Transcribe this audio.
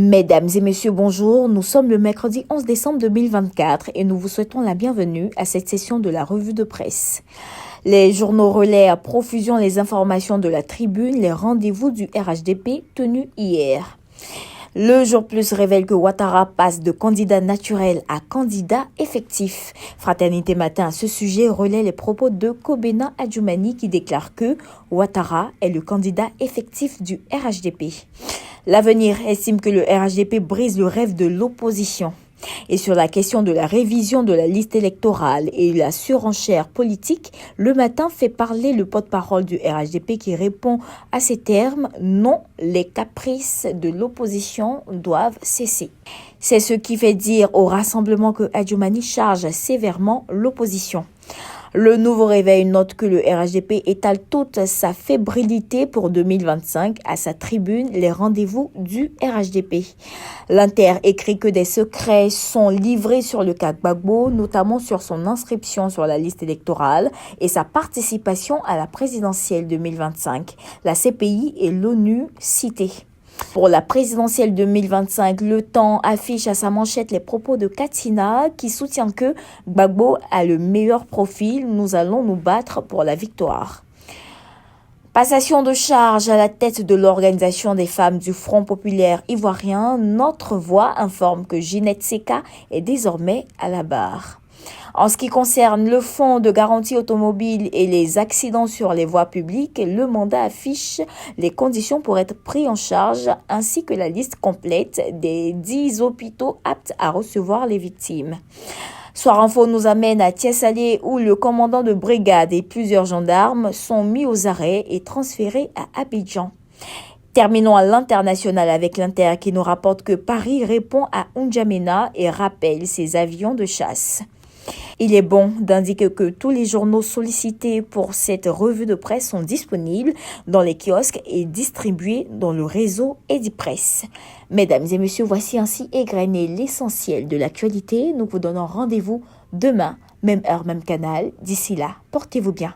Mesdames et messieurs, bonjour. Nous sommes le mercredi 11 décembre 2024 et nous vous souhaitons la bienvenue à cette session de la revue de presse. Les journaux relaient à profusion les informations de la tribune, les rendez-vous du RHDP tenus hier. Le Jour Plus révèle que Ouattara passe de candidat naturel à candidat effectif. Fraternité Matin à ce sujet relaie les propos de Kobena Adjoumani qui déclare que Ouattara est le candidat effectif du RHDP. L'avenir estime que le RHDP brise le rêve de l'opposition. Et sur la question de la révision de la liste électorale et la surenchère politique, Le Matin fait parler le porte-parole du RHDP qui répond à ces termes « Non, les caprices de l'opposition doivent cesser ». C'est ce qui fait dire au rassemblement que Adjoumani charge sévèrement l'opposition. Le Nouveau Réveil note que le RHDP étale toute sa fébrilité pour 2025 à sa tribune Les rendez-vous du RHDP. L'Inter écrit que des secrets sont livrés sur le cas Gbagbo, notamment sur son inscription sur la liste électorale et sa participation à la présidentielle 2025. La CPI et l'ONU citées. Pour la présidentielle 2025, Le Temps affiche à sa manchette les propos de Katina qui soutient que Gbagbo a le meilleur profil, nous allons nous battre pour la victoire. Passation de charge à la tête de l'organisation des femmes du Front populaire ivoirien, Notre Voix informe que Ginette Seka est désormais à la barre. En ce qui concerne le fonds de garantie automobile et les accidents sur les voies publiques, le mandat affiche les conditions pour être pris en charge ainsi que la liste complète des 10 hôpitaux aptes à recevoir les victimes. Soir Info nous amène à Thiessalé où le commandant de brigade et plusieurs gendarmes sont mis aux arrêts et transférés à Abidjan. Terminons à l'international avec l'Inter qui nous rapporte que Paris répond à N'Djamena et rappelle ses avions de chasse. Il est bon d'indiquer que tous les journaux sollicités pour cette revue de presse sont disponibles dans les kiosques et distribués dans le réseau Edipresse. Mesdames et messieurs, voici ainsi égrené l'essentiel de l'actualité. Nous vous donnons rendez-vous demain, même heure, même canal. D'ici là, portez-vous bien.